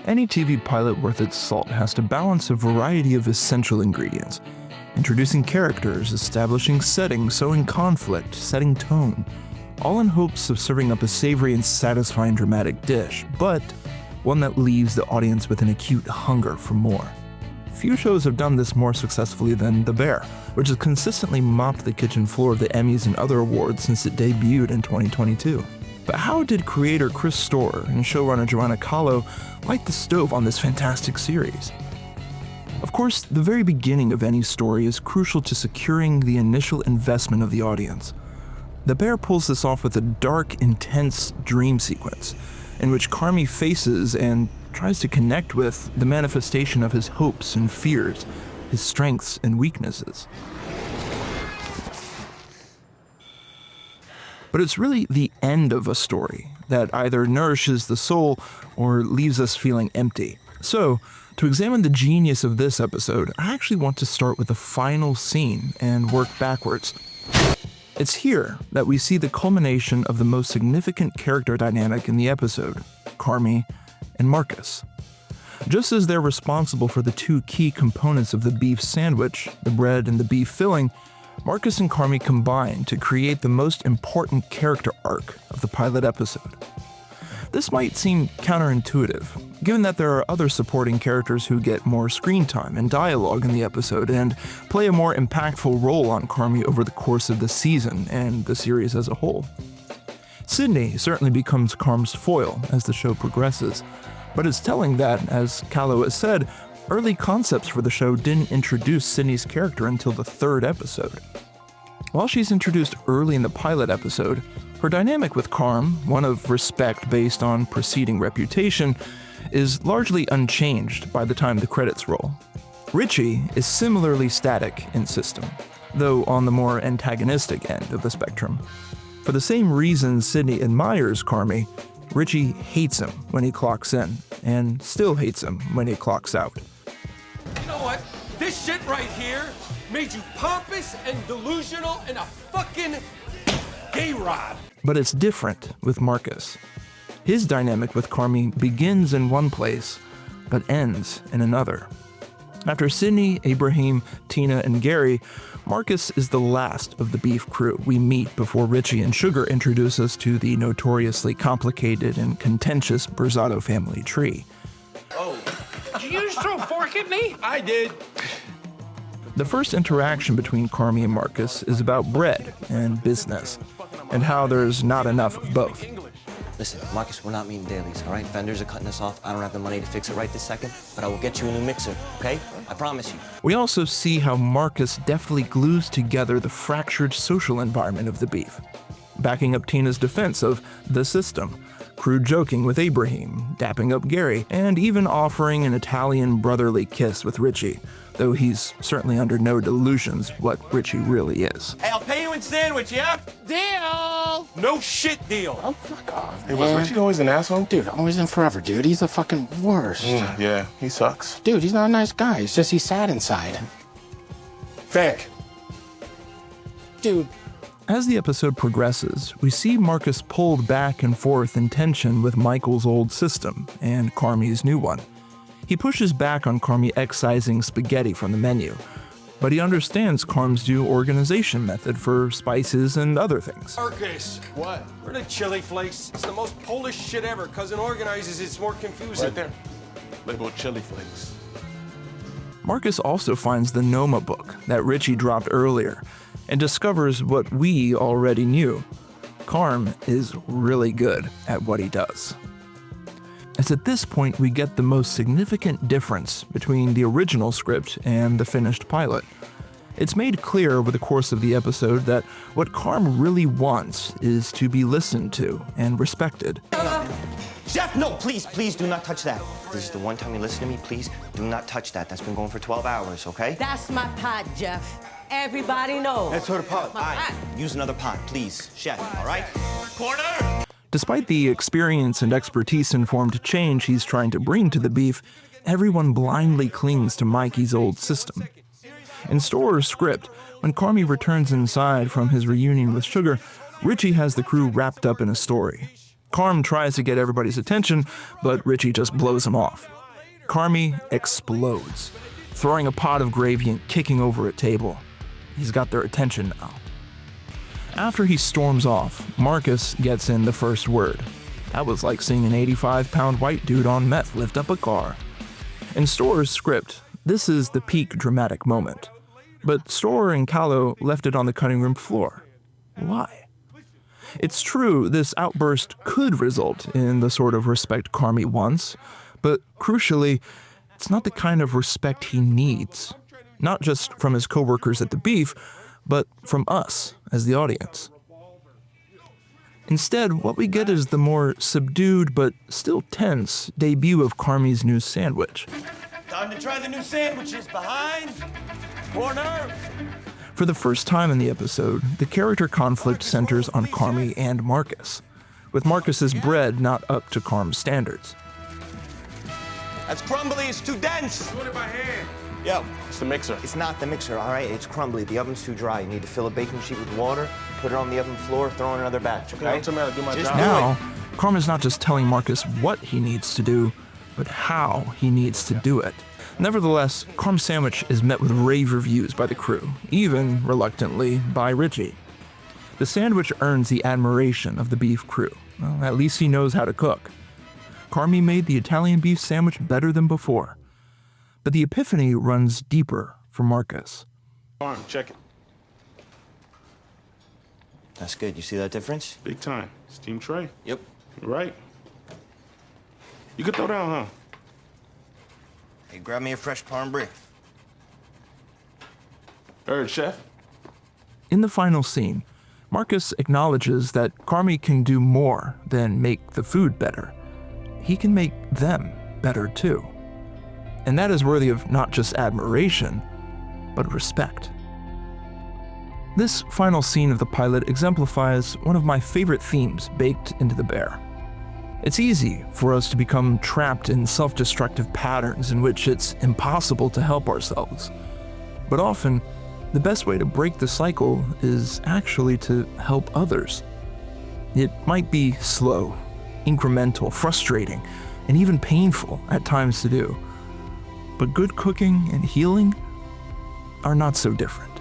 Any TV pilot worth its salt has to balance a variety of essential ingredients, introducing characters, establishing settings, sowing conflict, setting tone, all in hopes of serving up a savory and satisfying dramatic dish, but one that leaves the audience with an acute hunger for more. Few shows have done this more successfully than The Bear, which has consistently mopped the kitchen floor of the Emmys and other awards since it debuted in 2022. But how did creator Chris Storer and showrunner Joanna Kahlo light the stove on this fantastic series? Of course, the very beginning of any story is crucial to securing the initial investment of the audience. The Bear pulls this off with a dark, intense dream sequence, in which Carmy faces and tries to connect with the manifestation of his hopes and fears, his strengths and weaknesses. But it's really the end of a story that either nourishes the soul or leaves us feeling empty. So, to examine the genius of this episode, I actually want to start with the final scene and work backwards. It's here that we see the culmination of the most significant character dynamic in the episode, Carmy and Marcus. Just as they're responsible for the two key components of the beef sandwich, the bread and the beef filling, Marcus and Carmy combine to create the most important character arc of the pilot episode. This might seem counterintuitive, given that there are other supporting characters who get more screen time and dialogue in the episode and play a more impactful role on Carmy over the course of the season and the series as a whole. Sydney certainly becomes Carm's foil as the show progresses, but it's telling that, as Kahlo has said, early concepts for the show didn't introduce Sydney's character until the third episode. While she's introduced early in the pilot episode, her dynamic with Carm, one of respect based on preceding reputation, is largely unchanged by the time the credits roll. Richie is similarly static in system, though on the more antagonistic end of the spectrum. For the same reasons Sydney admires Carmy, Richie hates him when he clocks in, and still hates him when he clocks out. You know what? This shit right here made you pompous and delusional and a fucking gay-rod. But it's different with Marcus. His dynamic with Carmy begins in one place, but ends in another. After Sydney, Ibrahim, Tina, and Gary, Marcus is the last of the beef crew we meet before Richie and Sugar introduce us to the notoriously complicated and contentious Berzatto family tree. Oh. Did you just throw a fork at me? I did. The first interaction between Carmy and Marcus is about bread and business, and how there's not enough of both. Listen, Marcus, we're not meeting dailies, all right? Vendors are cutting us off. I don't have the money to fix it right this second, but I will get you a new mixer, okay? I promise you. We also see how Marcus deftly glues together the fractured social environment of the beef, backing up Tina's defense of the system, crude joking with Ibrahim, dapping up Gary, and even offering an Italian brotherly kiss with Richie, though he's certainly under no delusions what Richie really is. Hey, I'll pay you in sandwich, yeah? Deal! No shit deal. Oh, fuck off. Hey, was Richie always an asshole? Dude, always and forever, dude. He's the fucking worst. Yeah, he sucks. Dude, he's not a nice guy. It's just he's sad inside. Fank. Dude. As the episode progresses, we see Marcus pulled back and forth in tension with Michael's old system and Carmy's new one. He pushes back on Carmy excising spaghetti from the menu, but he understands Carm's new organization method for spices and other things. Marcus. What? Where the chili flakes? It's the most Polish shit ever. Cousin organizes, it's more confusing. Right there. Labeled chili flakes. Marcus also finds the Noma book that Richie dropped earlier and discovers what we already knew. Carm is really good at what he does. It's at this point we get the most significant difference between the original script and the finished pilot. It's made clear over the course of the episode that what Carm really wants is to be listened to and respected. Jeff, no, please do not touch that. This is the one time you listen to me, please do not touch that. That's been going for 12 hours, okay? That's my pot, Jeff. Everybody knows. That's her pot. That's my pot. Use another pot, please, Chef, all right? Corner! Despite the experience and expertise-informed change he's trying to bring to the beef, everyone blindly clings to Mikey's old system. In Storer's script, when Carmy returns inside from his reunion with Sugar, Richie has the crew wrapped up in a story. Carm tries to get everybody's attention, but Richie just blows him off. Carmy explodes, throwing a pot of gravy and kicking over a table. He's got their attention now. After he storms off, Marcus gets in the first word. That was like seeing an 85-pound white dude on meth lift up a car. In Storr's script, this is the peak dramatic moment. But Storr and Kahlo left it on the cutting room floor. Why? It's true, this outburst could result in the sort of respect Carmy wants, but crucially, it's not the kind of respect he needs. Not just from his coworkers at the Beef, but from us as the audience. Instead, what we get is the more subdued but still tense debut of Carmy's new sandwich. Time to try the new sandwiches. Behind. Corner. For the first time in the episode, the character conflict centers on Carmy and Marcus, with Marcus's bread not up to Carm's standards. That's crumbly. It's too dense. Doing it by hand. Yo, It's the mixer. it's not the mixer, all right? It's crumbly. The oven's too dry. You need to fill a baking sheet with water, put it on the oven floor, throw in another batch, okay? Don't tell me how to do my Just job. Now, Carmy's not just telling Marcus what he needs to do, but how he needs to do it. Nevertheless, Carm's sandwich is met with rave reviews by the crew, even, reluctantly, by Richie. The sandwich earns the admiration of the Beef crew. Well, at least he knows how to cook. Carmy made the Italian beef sandwich better than before. But the epiphany runs deeper for Marcus. Arm, check it. That's good. You see that difference? Big time. Steam tray. Yep. You're right. You could throw down, huh? Hey, grab me a fresh parm brie. Heard, chef. In the final scene, Marcus acknowledges that Carmy can do more than make the food better. He can make them better too. And that is worthy of not just admiration, but respect. This final scene of the pilot exemplifies one of my favorite themes baked into The Bear. It's easy for us to become trapped in self-destructive patterns in which it's impossible to help ourselves. But often, the best way to break the cycle is actually to help others. It might be slow, incremental, frustrating, and even painful at times to do. But good cooking and healing are not so different.